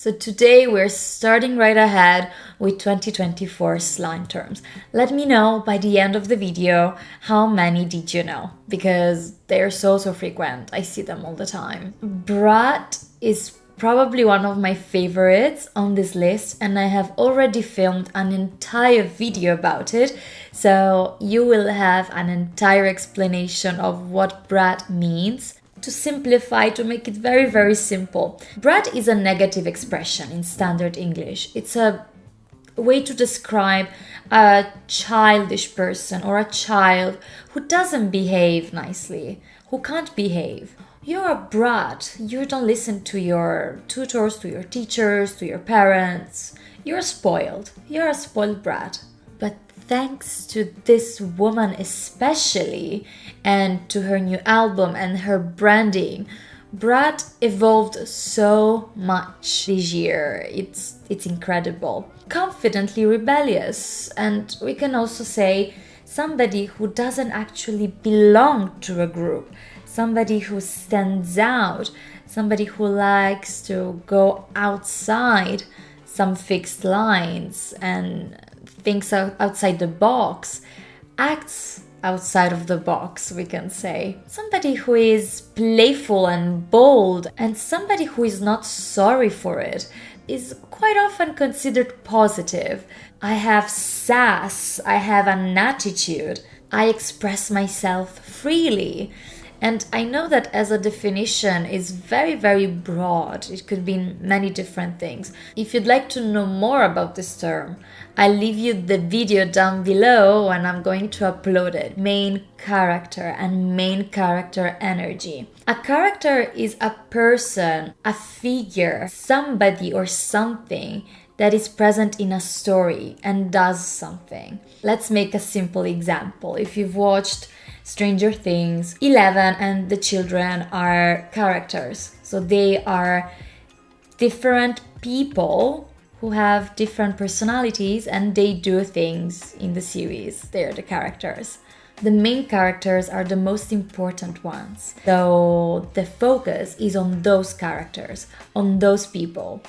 So today we're starting right ahead with 2024 slang terms. Let me know by the end of the video how many did you know, because they're so frequent. I see them all the time. Brat is probably one of my favorites on this list, and I have already filmed an entire video about it, so you will have an entire explanation of what brat means. To simplify, to make it very simple, brat is a negative expression in standard English. It's a way to describe a childish person or a child who doesn't behave nicely, who can't behave. You're a brat. You don't listen to your tutors, to your teachers, to your parents. You're spoiled. You're a spoiled brat. But thanks to this woman especially, and to her new album and her branding, brat evolved so much this year. It's incredible. Confidently rebellious, and we can also say somebody who doesn't actually belong to a group, somebody who stands out, somebody who likes to go outside some fixed lines and thinks outside the box, acts outside of the box, we can say. Somebody who is playful and bold, and somebody who is not sorry for it, is quite often considered positive. I have sass, I have an attitude, I express myself freely. And I know that as a definition is very broad. It could mean many different things. If you'd like to know more about this term, I'll leave you the video down below and I'm going to upload it. Main character and main character energy. A character is a person, a figure, somebody or something that is present in a story and does something. Let's make a simple example. If you've watched Stranger Things, Eleven and the children are characters. So they are different people who have different personalities and they do things in the series. They're the characters. The main characters are the most important ones. So the focus is on those characters, on those people.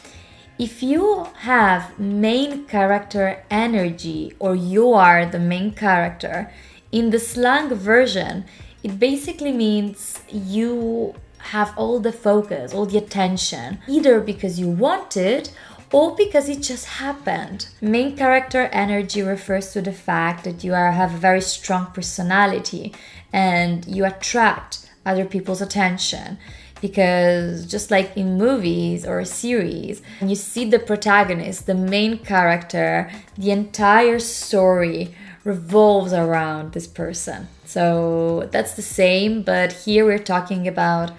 If you have main character energy, or you are the main character, in the slang version, it basically means you have all the focus, all the attention, either because you want it or because it just happened. Main character energy refers to the fact that you have a very strong personality and you attract other people's attention. Because just like in movies or a series, when you see the protagonist, the main character, the entire story revolves around this person. So that's the same, but here we're talking about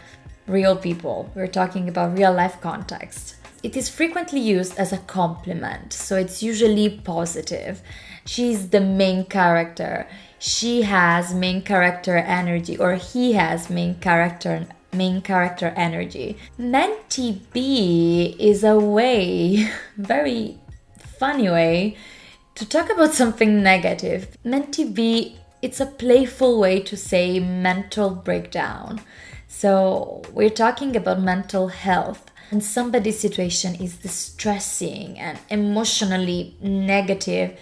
real people. We're talking about real life context. It is frequently used as a compliment, so it's usually positive. She's the main character. She has main character energy, or he has main character energy. Menty be is a way, very funny way, to talk about something negative. Menty be, it's a playful way to say mental breakdown. So we're talking about mental health, and somebody's situation is distressing and emotionally negative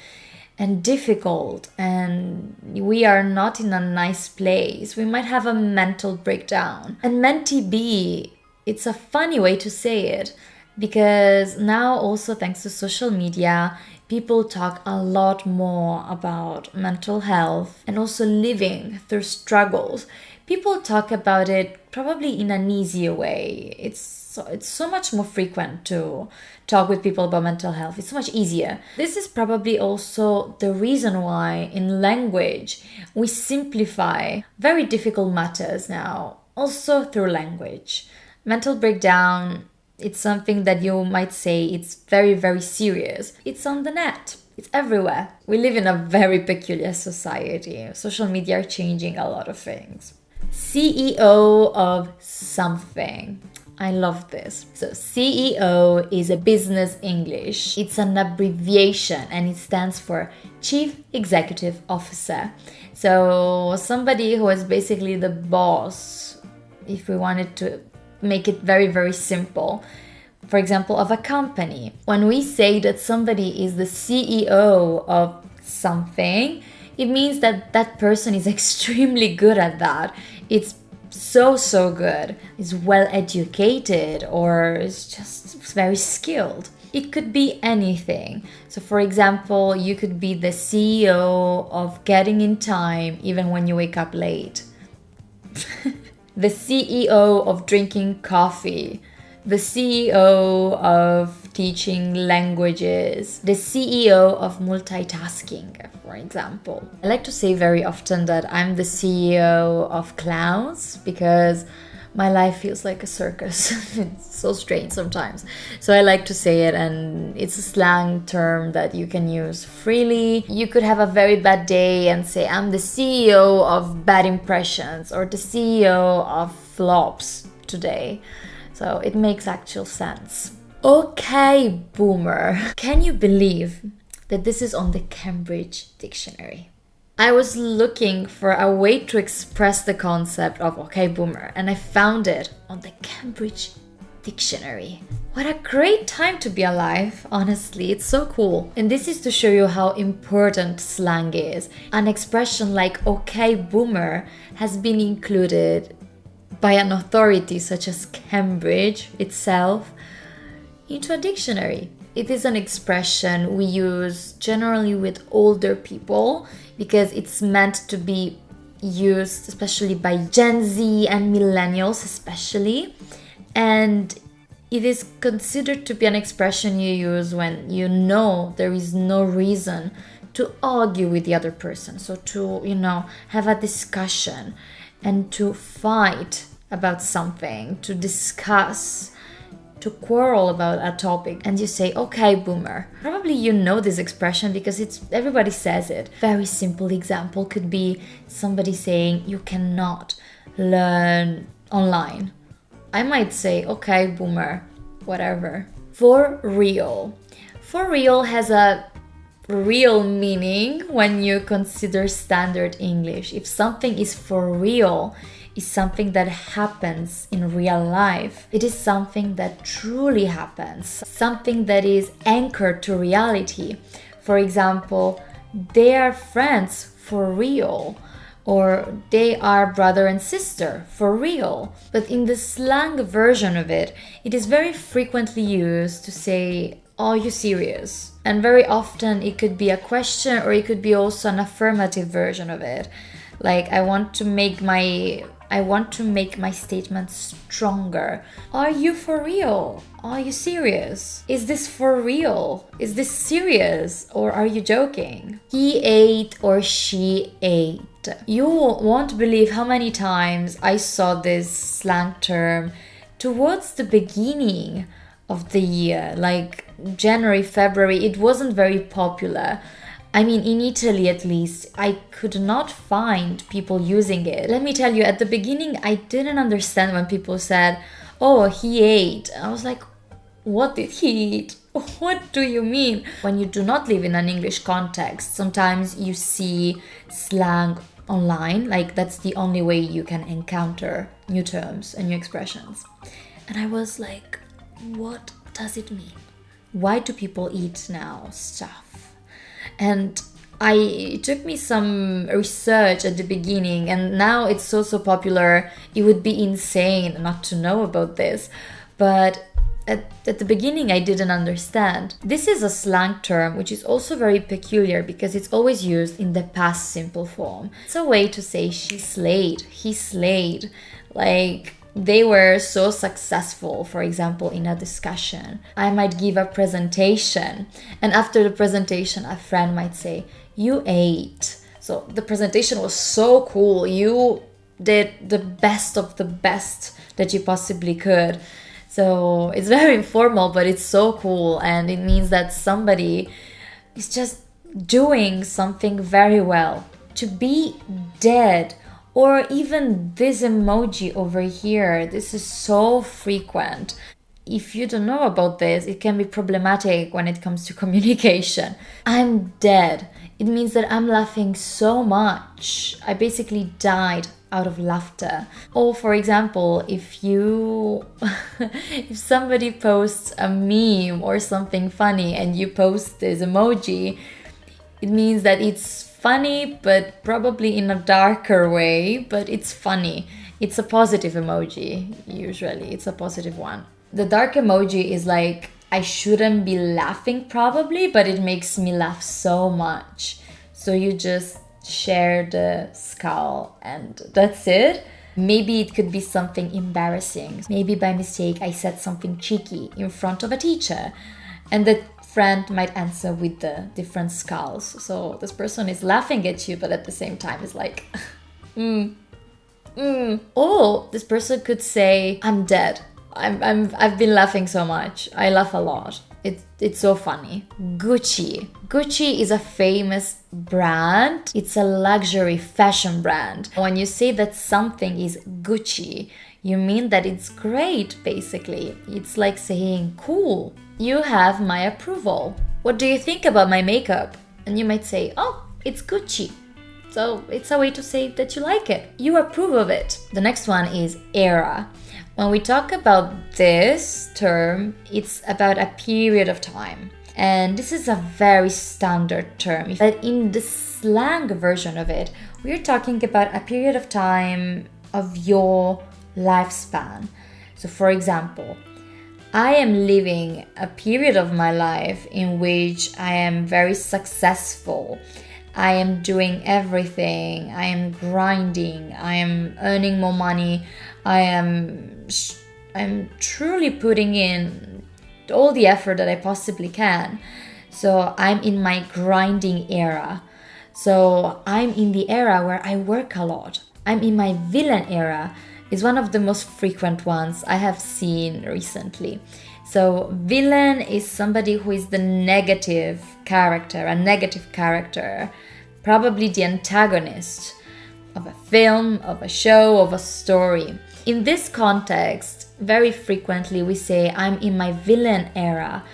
and difficult, and we are not in a nice place. We might have a mental breakdown. And menty be, it's a funny way to say it, because now also thanks to social media, people talk a lot more about mental health and also living through struggles. People talk about it probably in an easier way. It's so much more frequent to talk with people about mental health. It's so much easier. This is probably also the reason why in language we simplify very difficult matters now, also through language. Mental breakdown, it's something that you might say it's very serious. It's on the net. It's everywhere. We live in a very peculiar society. Social media are changing a lot of things. CEO of something. I love this. So CEO is a business English. It's an abbreviation and it stands for Chief Executive Officer. So somebody who is basically the boss, if we wanted to make it very simple. for example, of a company. When we say that somebody is the CEO of something, it means that that person is extremely good at that. It's so good, is well educated, or is just very skilled. It could be anything. So for example, you could be the CEO of getting in time even when you wake up late. The CEO of drinking coffee. The CEO of teaching languages. The CEO of multitasking, for example. I like to say very often that I'm the CEO of clowns because my life feels like a circus. It's so strange sometimes. So I like to say it, and it's a slang term that you can use freely. You could have a very bad day and say, I'm the CEO of bad impressions or the CEO of flops today. So it makes actual sense. Okay, boomer. Can you believe that this is on the Cambridge Dictionary? I was looking for a way to express the concept of okay, boomer, and I found it on the Cambridge Dictionary. What a great time to be alive, honestly, it's so cool. And this is to show you how important slang is. An expression like okay, boomer has been included by an authority such as Cambridge itself into a dictionary. It is an expression we use generally with older people because it's meant to be used especially by Gen Z and millennials especially. And it is considered to be an expression you use when you know there is no reason to argue with the other person. So to, have a discussion and to fight about something, to discuss, to quarrel about a topic, and you say, okay, boomer. Probably you know this expression because everybody says it. Very simple example could be somebody saying you cannot learn online. I might say, okay, boomer, whatever. For real. For real has a real meaning when you consider standard English. If something is for real, is something that happens in real life. It is something that truly happens, something that is anchored to reality. For example, they are friends for real, or they are brother and sister for real. But in the slang version of it, it is very frequently used to say, are you serious? And very often it could be a question, or it could be also an affirmative version of it. Like, I want to make my statement stronger. Are you for real? Are you serious? Is this for real? Is this serious? Or are you joking? He ate or she ate. You won't believe how many times I saw this slang term towards the beginning of the year, like January, February. It wasn't very popular. I mean, in Italy at least, I could not find people using it. Let me tell you, at the beginning, I didn't understand when people said, oh, he ate. I was like, what did he eat? What do you mean? When you do not live in an English context, sometimes you see slang online, like that's the only way you can encounter new terms and new expressions. And I was like, what does it mean? Why do people eat now stuff? And it took me some research at the beginning, and now it's so popular. It would be insane not to know about this. But at the beginning, I didn't understand. This is a slang term which is also very peculiar because it's always used in the past simple form. It's a way to say she slayed, he slayed. Like, they were so successful, for example, in a discussion. I might give a presentation, and after the presentation, a friend might say, you ate. So the presentation was so cool. You did the best of the best that you possibly could. So it's very informal, but it's so cool, and it means that somebody is just doing something very well. To be dead. Or even this emoji over here, this is so frequent. if you don't know about this, it can be problematic when it comes to communication. I'm dead. It means that I'm laughing so much. I basically died out of laughter. Or for example, if somebody posts a meme or something funny and you post this emoji, it means that it's funny, but probably in a darker way, but it's funny. It's a positive emoji, usually. It's a positive one. The dark emoji is like, I shouldn't be laughing probably, but it makes me laugh so much. So you just share the skull and that's it. Maybe it could be something embarrassing. Maybe by mistake I said something cheeky in front of a teacher, and the friend might answer with the different skulls. So this person is laughing at you, but at the same time is like, Or this person could say, I'm dead. I've been laughing so much. I laugh a lot. It's so funny. Gucci. Gucci is a famous brand. It's a luxury fashion brand. When you say that something is Gucci, you mean that it's great, basically. It's like saying, cool, you have my approval. What do you think about my makeup? And you might say, oh, it's Gucci. So it's a way to say that you like it. You approve of it. The next one is era. When we talk about this term, it's about a period of time. And this is a very standard term. But in the slang version of it, we're talking about a period of time of your lifespan. So for example, I am living a period of my life in which I am very successful. I am doing everything. I am grinding. I am earning more money. I'm truly putting in all the effort that I possibly can. So I'm in my grinding era. So I'm in the era where I work a lot. I'm in my villain era. Is one of the most frequent ones I have seen recently. So villain is somebody who is the negative character, a negative character, probably the antagonist of a film, of a show, of a story. In this context, very frequently we say I'm in my villain era.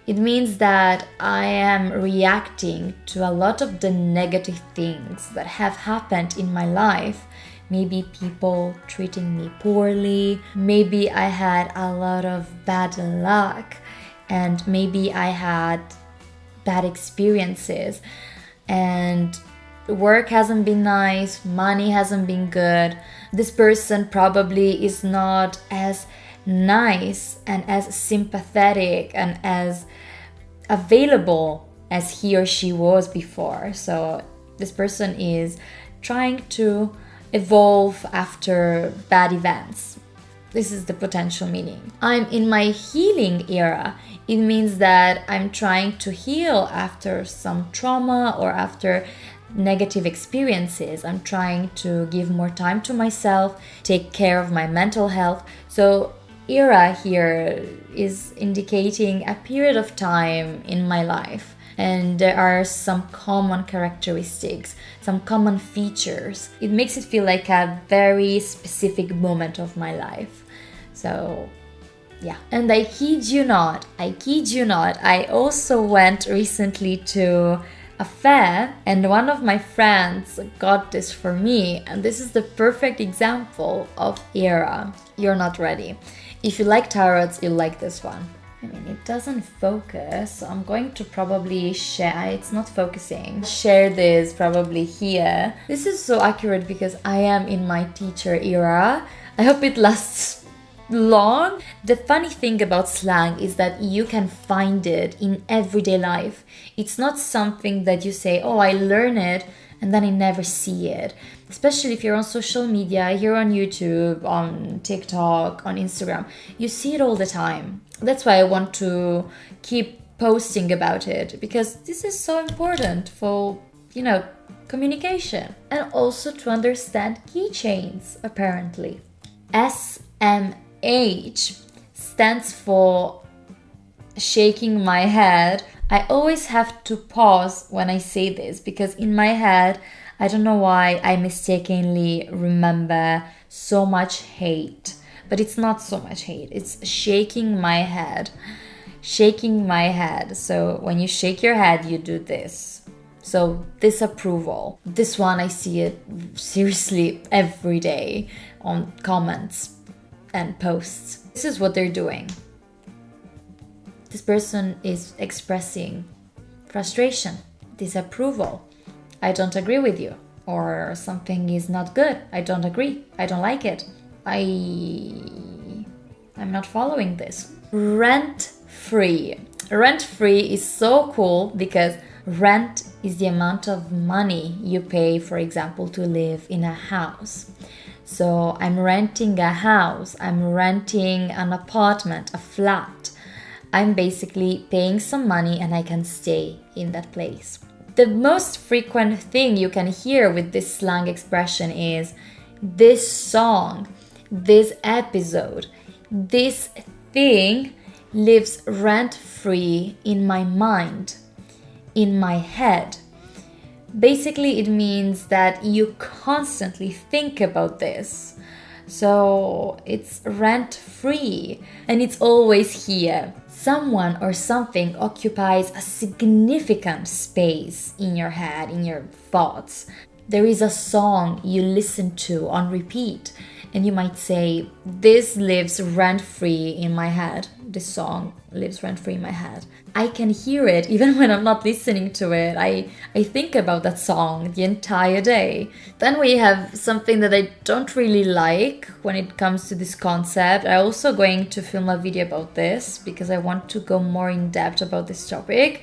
It means that I am reacting to a lot of the negative things that have happened in my life. Maybe people treating me poorly, maybe I had a lot of bad luck, and maybe I had bad experiences, and work hasn't been nice, money hasn't been good. This person probably is not as nice and as sympathetic and as available as he or she was before. So this person is trying to evolve after bad events. This is the potential meaning. I'm in my healing era. It means that I'm trying to heal after some trauma or after negative experiences. I'm trying to give more time to myself, take care of my mental health. So era here is indicating a period of time in my life. And there are some common characteristics, some common features. It makes it feel like a very specific moment of my life. So, yeah. And I kid you not, I also went recently to a fair and one of my friends got this for me. And this is the perfect example of era. You're not ready. If you like tarots, you'll like this one. I mean, it doesn't focus, so I'm going to probably share, it's not focusing. Share this probably here. This is so accurate because I am in my teacher era. I hope it lasts long. The funny thing about slang is that you can find it in everyday life. It's not something that you say, oh, I learn it and then I never see it. Especially if you're on social media, here on YouTube, on TikTok, on Instagram, you see it all the time. That's why I want to keep posting about it, because this is so important for, communication and also to understand keychains, apparently. SMH stands for shaking my head. I always have to pause when I say this because in my head, I don't know why I mistakenly remember so much hate. but it's not so much hate. It's shaking my head. Shaking my head. So when you shake your head, you do this. So disapproval. This one, I see it seriously every day on comments and posts. This is what they're doing. This person is expressing frustration, disapproval. I don't agree with you. Or something is not good. I don't agree. I don't like it. I'm not following this. Rent-free. Rent-free is so cool because rent is the amount of money you pay, for example, to live in a house. So I'm renting a house, I'm renting an apartment, a flat. I'm basically paying some money and I can stay in that place. The most frequent thing you can hear with this slang expression is this song, this episode, this thing lives rent-free in my mind, in my head. Basically, it means that you constantly think about this. So it's rent-free and it's always here. Someone or something occupies a significant space in your head, in your thoughts. There is a song you listen to on repeat, and you might say, this lives rent-free in my head. This song lives rent-free in my head. I can hear it even when I'm not listening to it. I think about that song the entire day. Then we have something that I don't really like when it comes to this concept. I'm also going to film a video about this because I want to go more in depth about this topic.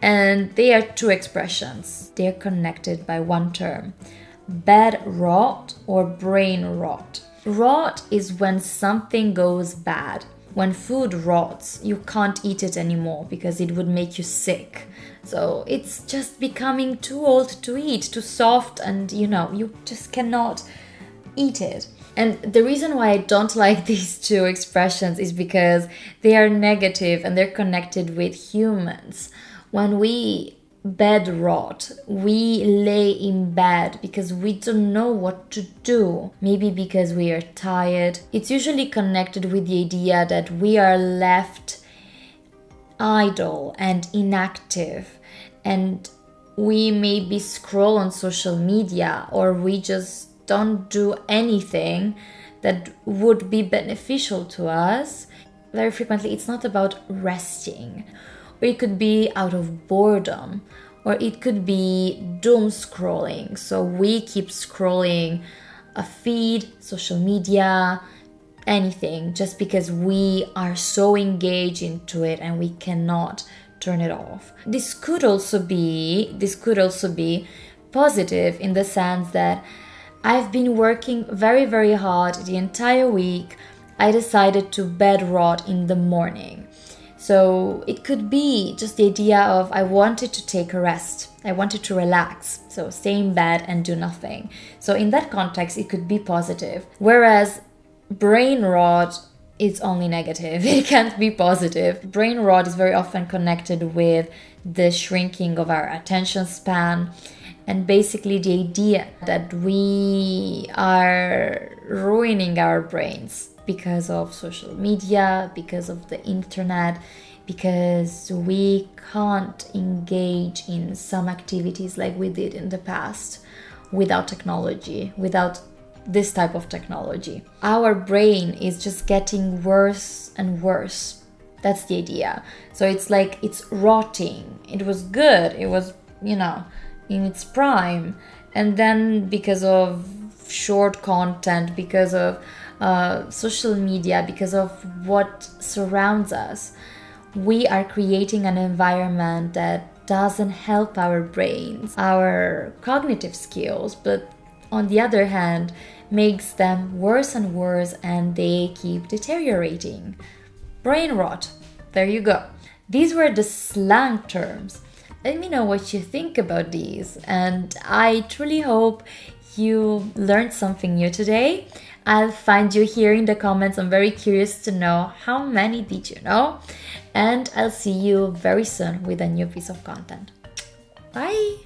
And they are two expressions. They are connected by one term. Bad rot or brain rot. Rot is when something goes bad. When food rots, you can't eat it anymore because it would make you sick. So it's just becoming too old to eat, too soft, and you just cannot eat it. And the reason why I don't like these two expressions is because they are negative and they're connected with humans. When we bed rot, we lay in bed because we don't know what to do. Maybe because we are tired. It's usually connected with the idea that we are left idle and inactive, and we maybe scroll on social media, or we just don't do anything that would be beneficial to us. Very frequently, it's not about resting. Or it could be out of boredom, or it could be doom scrolling. So we keep scrolling a feed, social media, anything, just because we are so engaged into it and we cannot turn it off. This could also be positive in the sense that I've been working very, very hard the entire week. I decided to bed rot in the morning. So it could be just the idea of I wanted to take a rest. I wanted to relax. So stay in bed and do nothing. So in that context, it could be positive. Whereas brain rot is only negative. It can't be positive. Brain rot is very often connected with the shrinking of our attention span. And basically the idea that we are ruining our brains because of social media, because of the internet, because we can't engage in some activities like we did in the past without technology, without this type of technology. Our brain is just getting worse and worse. That's the idea. So it's like it's rotting. It was good. It was, in its prime. And then because of short content, because of social media, because of what surrounds us, we are creating an environment that doesn't help our brains, our cognitive skills, but on the other hand, makes them worse and worse, and they keep deteriorating. Brain rot. There you go. These were the slang terms. Let me know what you think about these, and I truly hope you learned something new today. I'll find you here in the comments. I'm very curious to know how many did you know, and I'll see you very soon with a new piece of content. Bye!